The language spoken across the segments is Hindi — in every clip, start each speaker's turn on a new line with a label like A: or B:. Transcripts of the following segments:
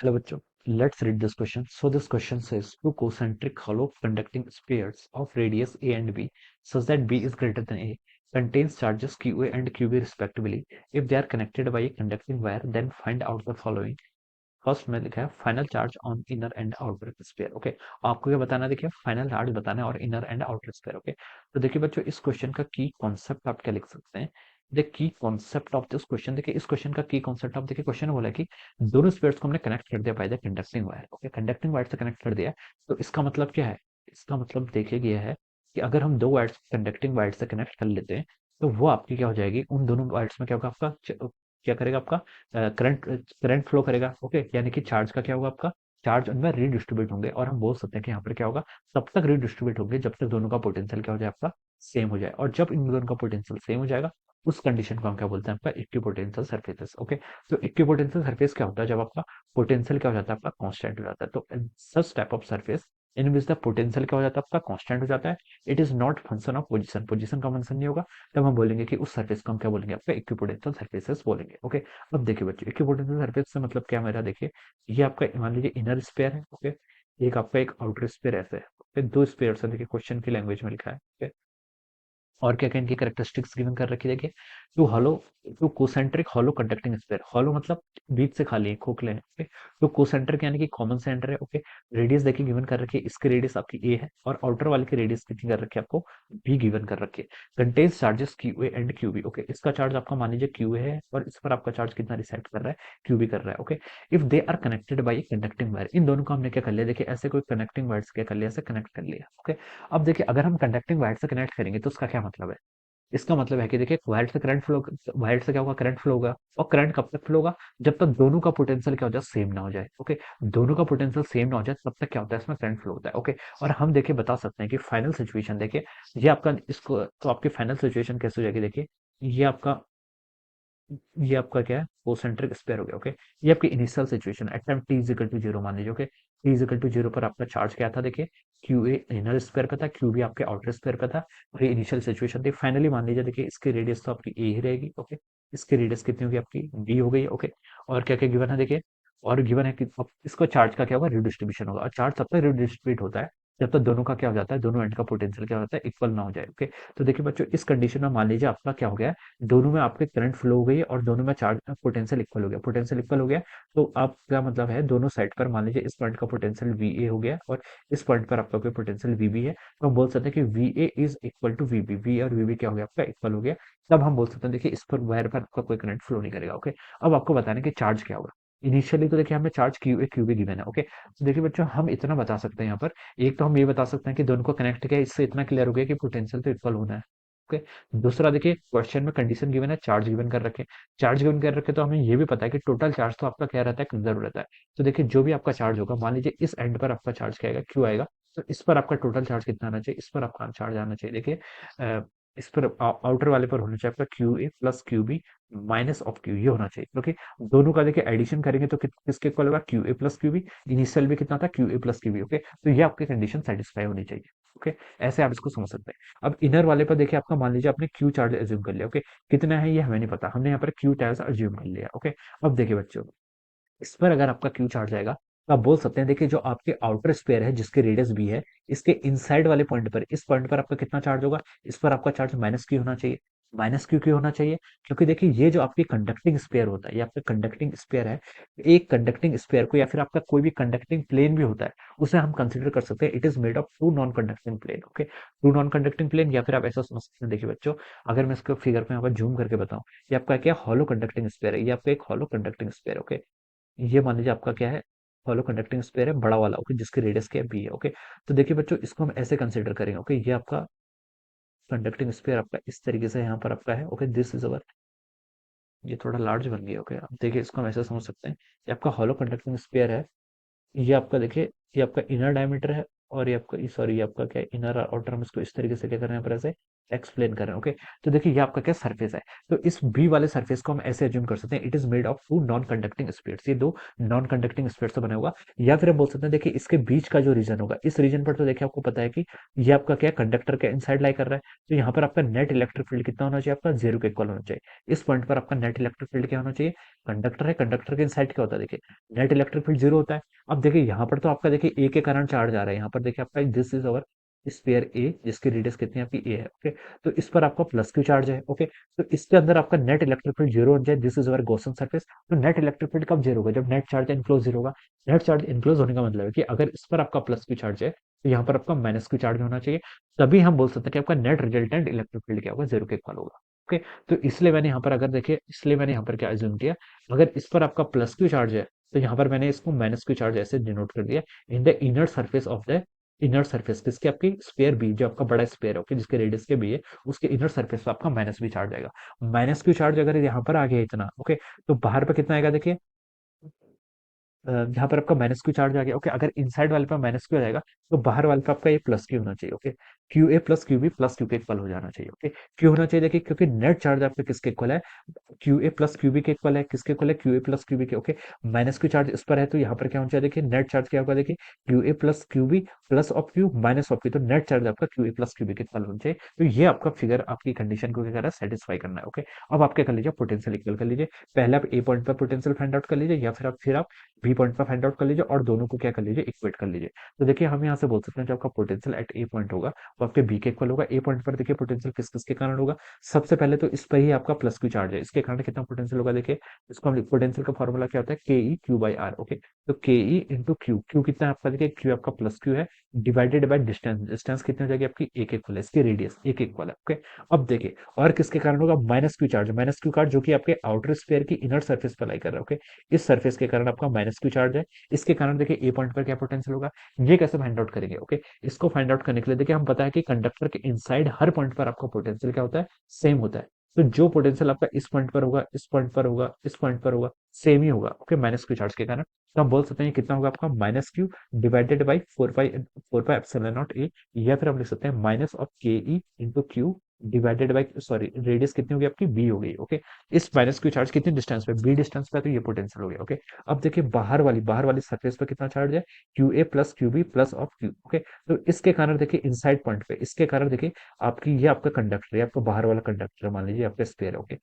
A: Hello बच्चों, let's read this question. So this question says two concentric hollow conducting spheres of radius a and b such that b is greater than a contains charges qa and qb respectively. If they are connected by a conducting wire, then find out the following. First में लिखा है final charge on inner and outer sphere. Okay, आपको क्या बताना है? देखिए फाइनल चार्ज बताना है और inner and outer sphere. Okay, तो देखिए बच्चों इस क्वेश्चन का की कॉन्सेप्ट आप क्या लिख सकते हैं? The key concept of this question, देखिए इस क्वेश्चन का की कॉन्सेप्ट आप देखिए, क्वेश्चन बोला कि दोनों स्फीयर्स को हमने कनेक्ट कर दिया by the conducting wire. Okay, conducting wire से कनेक्ट कर दिया, तो इसका मतलब क्या है? इसका मतलब देखिए ये है कि अगर हम दो वायर्स कंडक्टिंग वायर से कनेक्ट कर लेते हैं, तो वो आपकी क्या हो जाएगी, उन दोनों वायर्स में क्या होगा आपका क्या करेगा आपका करंट करंट फ्लो करेगा। ओके, यानी कि चार्ज का क्या होगा आपका, चार्ज उनमें रीडिस्ट्रीब्यूट होंगे, और हम बोल सकते हैं कि यहाँ पर क्या होगा, तब तक रीडिस्ट्रीब्यूट होंगे जब तक दोनों का पोटेंशियल क्या हो जाए आपका, सेम हो जाए। और जब इन दोनों का पोटेंशियल सेम हो जाएगा, उस कंडीशन को हम क्या बोलते हैं आपका, इक्विपोटेंशियल सरफेसेस। ओके, तो इक्विपोटेंशियल सरफेस क्या होता है? जब आपका पोटेंशियल क्या हो जाता है आपका, कांस्टेंट हो जाता है। तो such type of surface in which the potential क्या हो जाता है आपका, कांस्टेंट हो जाता है। It is not function of position, position का फंक्शन नहीं होगा, तब हम बोलेंगे कि उस सरफेस को हम क्या बोलेंगे आपका, इक्विपोटेंशियल सरफेसेस बोलेंगे। ओके, अब देखिए बच्चों इक्विपोटेंशियल सरफेस से मतलब क्या मेरा, देखिए ये आपका मान लीजिए इनर स्पेयर है। ओके, एक आपका एक आउटर स्पेयर ऐसे है। फिर दो स्पेयर है, देखिए क्वेश्चन की लैंग्वेज में लिखा है। ओके, और क्या क्या इनकी कैरेक्टरिस्टिक्स गिवन कर रखी है, देखिए two hollow, two concentric hollow conducting sphere. Hollow मतलब बीच से खाली है, खोखले हैं। ओके, तो कोसेंट्रिक यानी कि कॉमन सेंटर है। ओके, रेडियस देखिए गिवन कर रखी है, इसकी रेडियस आपकी ए है, और आउटर वाले की रेडियस कितनी कर रखी है आपको, बी गिवन कर रखी है। Contains charges Q A and Q B. Okay, इसका चार्ज आपका मान लीजिए क्यू है, और इस पर आपका चार्ज कितना रिसेक्ट कर रहा है, क्यू बी कर रहा है। Okay, if they are connected by conducting wire, इन दोनों को हमने क्या कर लिया, देखिए ऐसे कोई कनेक्टिंग वायर से क्या कर लिया, ऐसे कनेक्ट कर लिया। ओके, अब देखिए अगर हम कंडक्टिंग वायर से कनेक्ट करेंगे तो उसका क्या मतलब है? इसका मतलब है कि देखिए वायर से करंट फ्लो, वायर से क्या होगा, करंट फ्लो होगा। और करंट कब तक फ्लो होगा, जब तक दोनों का पोटेंशियल क्या हो जाए, सेम ना हो जाए। ओके, दोनों का पोटेंशियल सेम ना हो जाए तब तक क्या होता है, इसमें करंट फ्लो होता है। ओके, और हम देखिए बता सकते हैं कि फाइनल सिचुएशन देखिए, ये आपका इसको तो आपकी फाइनल सिचुएशन कैसे हो जाएगी, देखिए ये आपका, ये आपका क्या है, कोसेंट्रिक स्पेयर हो गया। ओके, ये आपकी इनिशियल सिचुएशन है, time T is equal to zero मान लीजिए। Okay, T is equal to zero पर आपका चार्ज क्या था, देखिए क्यू ए इनर स्पेयर पे था, क्यू बी आपके आउटर स्पेयर पे था, और ये इनिशियल सिचुएशन थी। फाइनली मान लीजिए देखिए इसकी रेडियस तो आपकी ए ही रहेगी। ओके, इसकी रेडियस कितनी होगी आपकी, बी हो गई। ओके, और क्या क्या गिवन है देखिए, और गिवन है कि अब इसका चार्ज का क्या होगा, रिडिस्ट्रीब्यूशन होगा। और चार्ज तब तक रिडिस्ट्रीब्यूट होता है जब तक दोनों का क्या हो जाता है, दोनों एंड का पोटेंशियल क्या हो जाता है, इक्वल ना हो जाए। ओके, तो देखिए बच्चों इस कंडीशन में मान लीजिए आपका क्या हो गया, दोनों में आपके करंट फ्लो हो गई है, और दोनों में चार्ज पोटेंशियल इक्वल हो गया, पोटेंशियल इक्वल हो गया। तो आप क्या मतलब है, दोनों साइड पर मान लीजिए इस पॉइंट का पोटेंशियल वी ए हो गया, और इस पॉइंट पर आपका कोई पोटेंशियल वी बी है, तो हम बोल सकते हैं कि V A is equal to V B. V और वी बी क्या हो गया आपका, इक्वल हो गया। तब हम बोल सकते हैं देखिए इस पर वायर पर आपका कोई करंट फ्लो नहीं करेगा। ओके, अब आपको बताना कि चार्ज क्या होगा। इनिशियली तो देखिए हमें charge Q A Q be given है। ओके, तो देखिए बच्चों हम इतना बता सकते हैं यहाँ पर, एक तो हम ये बता सकते हैं कि दोनों को कनेक्ट किया, इससे इतना क्लियर हो गया कि पोटेंशियल तो इक्वल होना है। ओके, दूसरा देखिए क्वेश्चन में कंडीशन गिवन है, चार्ज गिवन कर रखे, चार्ज गिवन कर रखे, तो हमें ये भी पता है कि टोटल चार्ज तो आपका क्या रहता है, कंजर्व रहता है। तो देखिए जो भी आपका चार्ज होगा, मान लीजिए इस एंड पर आपका चार्ज क्या आएगा, क्यू आएगा, तो इस पर आपका टोटल चार्ज कितना आना चाहिए, इस पर आपका चार्ज आना चाहिए देखिए इस पर आउटर वाले पर होना चाहिए आपका क्यू ए plus Q B minus half Q, ये होना चाहिए। क्योंकि दोनों का देखिए एडिशन करेंगे तो किसके इक्वल होगा, क्यू ए प्लस क्यू बी। इनिशियल भी कितना था, क्यू ए प्लस क्यू बी। ओके, तो ये आपकी कंडीशन सेटिस्फाई होनी चाहिए। ओके, ऐसे आप इसको समझ सकते हैं। अब इनर वाले पर देखिए आपका मान लीजिए आपने क्यू चार्ज एज्यूम कर लिया। ओके, कितना है ये हमें नहीं पता, हमने यहाँ पर क्यू चार्ज एज्यूम कर लिया। ओके, अब देखिए बच्चों इस पर अगर आपका क्यू चार्ज आएगा, तो आप बोल सकते हैं देखिए जो आपके आउटर स्पेयर है जिसके रेडियस बी है, इसके इनसाइड वाले पॉइंट पर, इस पॉइंट पर आपका कितना चार्ज होगा, इस पर आपका चार्ज माइनस क्यू होना चाहिए। माइनस क्यू क्यों होना चाहिए, क्योंकि देखिए ये जो आपकी कंडक्टिंग स्पेयर होता है, ये आपका कंडक्टिंग स्पेयर है। एक कंडक्टिंग स्पेयर को, या फिर आपका कोई भी कंडक्टिंग प्लेन भी होता है, उसे हम कंसिडर कर सकते हैं, it is made of two non conducting plane. Okay, two non conducting plane, या फिर आप ऐसा समझ सकते हैं, देखिए बच्चों अगर मैं इसको फिगर में यहाँ पर जूम करके बताऊं, ये आपका क्या हॉलो कंडक्टिंग स्पेयर है, ये आपका एक हॉलो कंडक्टिंग स्पेयर। ओके, ये मान लीजिए आपका क्या है, फॉलो कंडक्टिंग स्पेयर है बड़ा वाला। ओके, जिसकी रेडियस क्या है, बी है। ओके, तो देखिए बच्चों इसको हम ऐसे कंसिडर करेंगे। ओके, ये आपका कंडक्टिंग स्पेयर आपका इस तरीके से यहाँ पर आपका है। ओके, दिस इज अवर, ये थोड़ा लार्ज बन गया। ओके, अब देखिए इसको हम ऐसे समझ सकते हैं, ये आपका हॉलो कंडक्टिंग स्पेयर है। ये आपका देखिए, ये आपका इनर डायमीटर है, और ये आपका सॉरी ये आपका क्या है, इनर आउटर। हम इसको इस तरीके से क्या कर रहे हैं पर ऐसे एक्सप्लेन कर रहे हैं। ओके, तो देखिए ये आपका क्या सरफेस है। तो इस बी वाले सरफेस को हम ऐसे एज्यूम कर सकते हैं, it is made of two non conducting spheres, ये दो नॉन कंडक्टिंग स्फीयर्स से बना हुआ। या फिर हम बोल सकते हैं देखिए इसके बीच का जो रीजन होगा, इस रीजन पर तो देखिए आपको पता है कि ये आपका क्या कंडक्टर के इनसाइड लाई कर रहा है। तो यहाँ पर आपका नेट इलेक्ट्रिक फील्ड कितना होना चाहिए, आपका जीरो के इक्वल होना चाहिए। इस पॉइंट पर आपका नेट इलेक्ट्रिक फील्ड क्या होना चाहिए, कंडक्टर है, कंडक्टर के इनसाइड क्या होता है देखिए, नेट इलेक्ट्रिक फील्ड जीरो होता है। अब देखिए यहाँ पर तो आपका देखिए ए के कारण चार्ज आ रहा है, यहाँ पर देखिए आपका दिस इज अवर स्फीयर ए, जिसकी रेडियस कितनी है आपकी ए है। ओके, तो इस पर आपका प्लस क्यू चार्ज है। ओके, तो इसके अंदर आपका नेट इलेक्ट्रिक फील्ड जीरो हो जाए, this is our Gaussian surface. तो नेट इलेक्ट्रिक फील्ड कब जीरो होगा, जब नेट चार्ज इनफ्लो जीरो होगा। नेट चार्ज इनक्लोज होने का मतलब है कि अगर इस पर आपका प्लस क्यू चार्ज है, तो यहाँ पर आपका माइनस क्यू चार्ज होना चाहिए। तभी हम बोल सकते हैं कि आपका नेट रिजल्टेंट इलेक्ट्रिक फील्ड क्या होगा, जीरो के इक्वल होगा। ओके, तो इसलिए मैंने यहाँ पर अगर देखिए, इसलिए मैंने यहाँ पर क्या एज्यूम किया, अगर इस पर आपका प्लस क्यू चार्ज है, तो यहाँ पर मैंने इसको माइनस क्यू चार्ज ऐसे डिनोट कर दिया in the inner surface of the inner surface, किसकी आपकी स्फीयर बी, जो आपका बड़ा स्फीयर है, ओके, जिसके रेडियस के बी है, उसके इनर सरफेस पे आपका माइनस बी चार्ज आएगा। माइनस क्यू चार्ज अगर यहाँ पर आ गया इतना, ओके, तो बाहर पे कितना आएगा देखिए, यहाँ पर आपका माइनस क्यू चार्ज आ गया। ओके, अगर इनसाइड वाले पे माइनस क्यू आ जाएगा, तो बाहर वाले पे आपका ये प्लस क्यू होना चाहिए। ओके, क्यू ए plus Q B plus Q के इक्वल हो जाना चाहिए। ओके, क्यू होना चाहिए देखिए, क्योंकि नेट चार्ज आपके किसके इक्वल है, क्यू ए प्लस क्यू बी के इक्वल है, किसके इक्वल है, क्यू ए प्लस क्यू बी के। ओके, माइनस क्यू चार्ज इस पर है, तो यहाँ पर क्या होना चाहिए देखिए, नेट चार्ज क्या होगा देखिए, Q A plus Q B plus of Q minus half Q, तो नेट चार्ज आपका क्यू ए प्लस क्यू बी के इक्वल होना चाहिए। तो ये आपका फिगर आपकी कंडीशन को क्या कर रहा है, सेटिस्फाई करना है। ओके, अब आप क्या कर लीजिए, पोटेंशियल इक्वल कर लीजिए। पहले आप ए पॉइंट पर पोटेंशियल फाइंड आउट कर लीजिए, या फिर आप बी पॉइंट पर फाइंड आउट कर लीजिए, और दोनों को क्या कर लीजिए, इक्वेट कर लीजिए। तो देखिए हम यहाँ से बोल सकते हैं जो आपका पोटेंशियल एट ए पॉइंट होगा, वो आपके बी के इक्वल होगा। ए पॉइंट पर देखिए पोटेंशियल किस किस के कारण होगा, सबसे पहले तो इस पर ही आपका प्लस क्यू चार्ज है, इसके कारण कितना पोटेंशियल होगा देखिए, इसको हम पोटेंशियल का फॉर्मूला क्या होता है, के E Q by R. Okay, तो K E into Q, Q कितना है आपका देखिए, क्यू आपका प्लस क्यू है, डिवाइडेड बाय डिस्टेंस, डिस्टेंस कितनी हो जाएगी आपकी, एक इक्वल है, इसकी रेडियस एक इक्वल है। ओके, अब देखिए और किसके कारण होगा, minus Q charge, minus Q charge जो कि आपके आउटर स्फीयर की इनर सरफेस पर लाई कर रहा है। ओके, इस सरफेस के कारण आपका माइनस क्यू चार्ज है। इसके कारण देखिए ए पॉइंट पर क्या पोटेंशियल होगा, ये कैसे फाइंड आउट करेंगे। ओके, इसको फाइंड आउट करने के लिए देखिए हम पता है कि कंडक्टर के इनसाइड हर पॉइंट पर आपका पोटेंशियल क्या होता है, सेम होता है। तो जो पोटेंशियल आपका इस पॉइंट पर होगा, इस पॉइंट पर होगा, इस पॉइंट पर होगा, सेम ही होगा। ओके, माइनस क्यू चार्ज के कारण, तो हम बोल सकते हैं कितना होगा आपका, minus Q divided by four pi epsilon not a, या फिर हम लिख सकते हैं माइनस ऑफ के E into Q divided by, sorry radius कितनी होगी आपकी, बी हो गई। ओके, इस माइनस क्यू चार्ज कितनी डिस्टेंस पे, बी डिस्टेंस पे, तो ये पोटेंशियल हो गया। ओके, अब देखिए बाहर वाली सरफेस पे कितना चार्ज है, Q A plus Q B plus of Q. Okay, तो इसके कारण देखिए इनसाइड पॉइंट पे, इसके कारण देखिए आपकी ये आपका कंडक्टर है, आपका बाहर वाला कंडक्टर मान लीजिए आपका स्पेयर। ओके,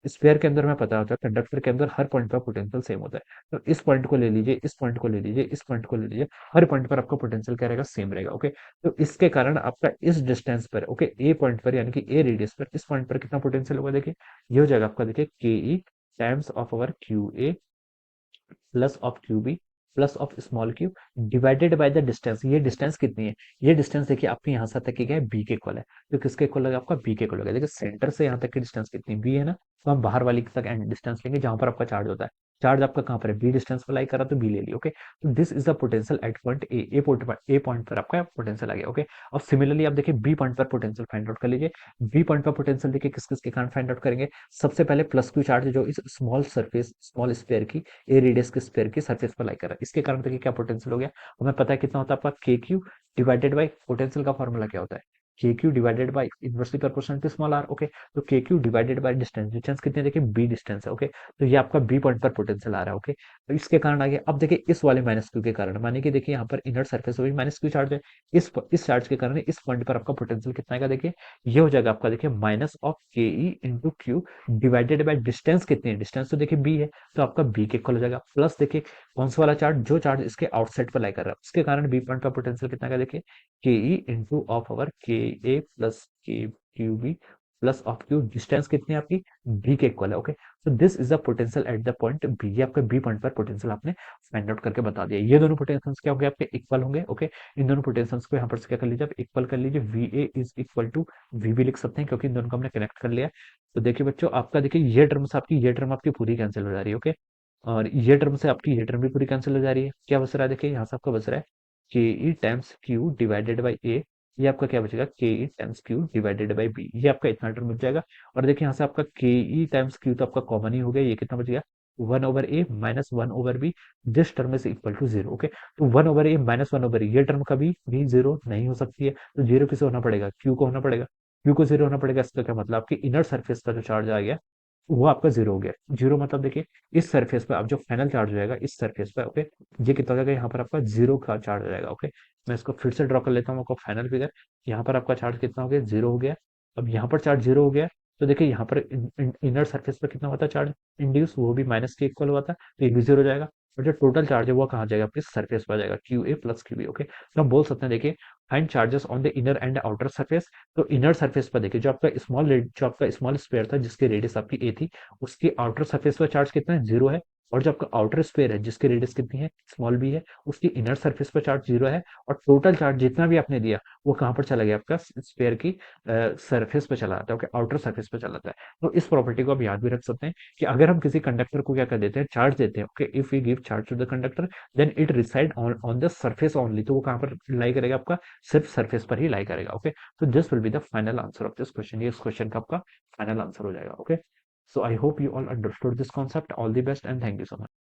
A: स्पेयर के अंदर में पता होता है कंडक्टर के अंदर हर पॉइंट पर पोटेंशियल सेम होता है। तो इस पॉइंट को ले लीजिए, इस पॉइंट को ले लीजिए, इस पॉइंट को ले लीजिए, हर पॉइंट पर आपका पोटेंशियल क्या रहेगा, सेम रहेगा। ओके, तो इसके कारण आपका इस डिस्टेंस पर, ओके, ए पॉइंट पर यानी कि ए रेडियस पर, इस पॉइंट पर कितना पोटेंशियल होगा देखिए, ये हो जाएगा आपका देखिए k e times of our q A plus of q B plus of small q divided by the distance. ये डिस्टेंस कितनी है, ये डिस्टेंस देखिए आपके यहाँ से तक की क्या है, बी के इक्वल है। तो किसके इक्वल लगा, आपका बी के इक्वल लगा। देखिए सेंटर से यहाँ तक की डिस्टेंस कितनी, बी है ना, तो हम बाहर वाली तक डिस्टेंस लेंगे जहां पर आपका चार्ज होता है। चार्ज आपका कहाँ पर है, बी डिस्टेंस पर लाई कर रहा, तो बी ले लिया। ओके, तो this is the potential eight point A point पर आपका पोटेंशियल आ गया। ओके, अब सिमिलरली आप देखिए बी पॉइंट पर पोटेंशियल फाइंड आउट कर लीजिए। बी पॉइंट पर पोटेंशियल देखिए किस किस के कारण फाइंड आउट करेंगे, सबसे पहले प्लस क्यू चार्ज जो इस स्मॉल सरफेस, स्मॉल स्पेयर की, ए रेडियस के स्पेयर की सरफेस पर लाई कर रहा है, इसके कारण देखिए क्या पोटेंशियल हो गया, हमें पता है कितना होता है आपका K Q divided by potential का फॉर्मूला क्या होता है, K Q divided by inversely proportional to small R. Okay, तो K Q divided by distance, distance कितनी है देखिए, बी डिस्टेंस है। ओके, तो ये आपका बी पॉइंट पर पोटेंशियल आ रहा है। ओके, तो इसके कारण आ गया। अब देखिए इस वाले माइनस क्यू के कारण, मानिए कि देखिए यहाँ पर इनर सरफेस भी माइनस क्यू चार्ज है, इस चार्ज के कारण इस पॉइंट पर आपका पोटेंशियल कितना आएगा देखिए, ये हो जाएगा आपका देखिए माइनस ऑफ के E into Q divided by distance कितनी है, डिस्टेंस तो देखिए बी है, तो आपका बी के इक्वल हो जाएगा। प्लस देखिए कौन सा वाला चार्ज, जो चार्ज इसके आउटसाइड पर लाई कर रहा है, उसके कारण बी पॉइंट का पोटेंशियल कितना का देखिए, k E into half over K A plus K Q B plus of Q, distance कितनी है आपकी, बी के इक्वल है। ओके, तो this is the potential at the point B, ये आपके बी पॉइंट पर पोटेंशियल आपने फाइंड आउट करके बता दिया। ये दोनों पोटेंशियल्स क्या होंगे आपके, इक्वल होंगे। ओके, इन दोनों पोटेंशियल्स को यहाँ पर से क्या कर लीजिए, आप इक्वल कर लीजिए, V A is equal to V B लिख सकते हैं, क्योंकि इन दोनों को हमने कनेक्ट कर लिया। तो देखिए बच्चों, आपका देखिए ये टर्म आपकी पूरी कैंसिल हो जा रही है। ओके, और ये टर्म से आपकी ये टर्म भी पूरी कैंसिल हो जा रही है। क्या बच रहा है देखिए, यहाँ से आपका बच रहा है के e times q divided by a, ये आपका क्या बचेगा, k e times q divided by b, ये आपका इतना टर्म बच जाएगा। और देखिए यहाँ से आपका के ई टाइम्स क्यू तो आपका कॉमन ही हो गया, ये कितना बच गया, one over A minus one over B, this term is equal to zero. Okay, तो one over A minus one over A, ये टर्म कभी भी जीरो नहीं हो सकती है, तो जीरो किसे होना पड़ेगा, क्यू को होना पड़ेगा। क्यू को जीरो होना पड़ेगा, इसका क्या मतलब आपकी इनर सरफेस का जो चार्ज आ गया वो आपका जीरो हो गया। जीरो मतलब देखिए इस सरफेस पे अब जो फाइनल चार्ज हो जाएगा इस सरफेस पे, ओके, ये कितना हो जाएगा, यहाँ पर आपका जीरो का चार्ज हो जाएगा। ओके, मैं इसको फिर से ड्रॉ कर लेता हूँ आपको फाइनल फिगर। यहाँ पर आपका चार्ज कितना हो गया, जीरो हो गया। अब यहाँ पर चार्ज जीरो हो गया, तो देखिए यहाँ पर इनर सरफेस पर कितना हुआ था चार्ज इंड्यूस, वो भी माइनस के इक्वल हुआ था, तो ये भी जीरो हो जाएगा। और जो टोटल चार्ज है वो कहाँ जाएगा, आपके सरफेस पर जाएगा, क्यू ए प्लस क्यू बी। ओके, तो हम बोल सकते हैं देखिए find charges on the inner and outer surface. तो इनर सरफेस पर देखिए जो आपका स्मॉल स्फीयर था जिसकी रेडियस आपकी ए थी, उसकी आउटर सरफेस पर चार्ज कितना है, जीरो है। और जो आपका आउटर स्फीयर है जिसकी रेडियस कितनी है, स्मॉल बी है, उसकी इनर सरफेस पर चार्ज जीरो है। और टोटल चार्ज जितना भी आपने दिया वो कहाँ पर चला गया, आपका स्फीयर की सरफेस पे चला जाता है, ओके, आउटर सरफेस पे चला जाता है। तो इस प्रॉपर्टी को आप याद भी रख सकते हैं कि अगर हम किसी कंडक्टर को क्या कर देते हैं, चार्ज देते हैं, okay, if we give charge to the conductor then it reside on the surface only, तो वो कहाँ पर लाई करेगा, आपका सिर्फ सरफेस पर ही लाई करेगा। ओके, तो this will be the final answer of this question, ये इस क्वेश्चन का आपका फाइनल आंसर हो जाएगा। Okay, so I hope you all understood this concept. All the best and thank you so much.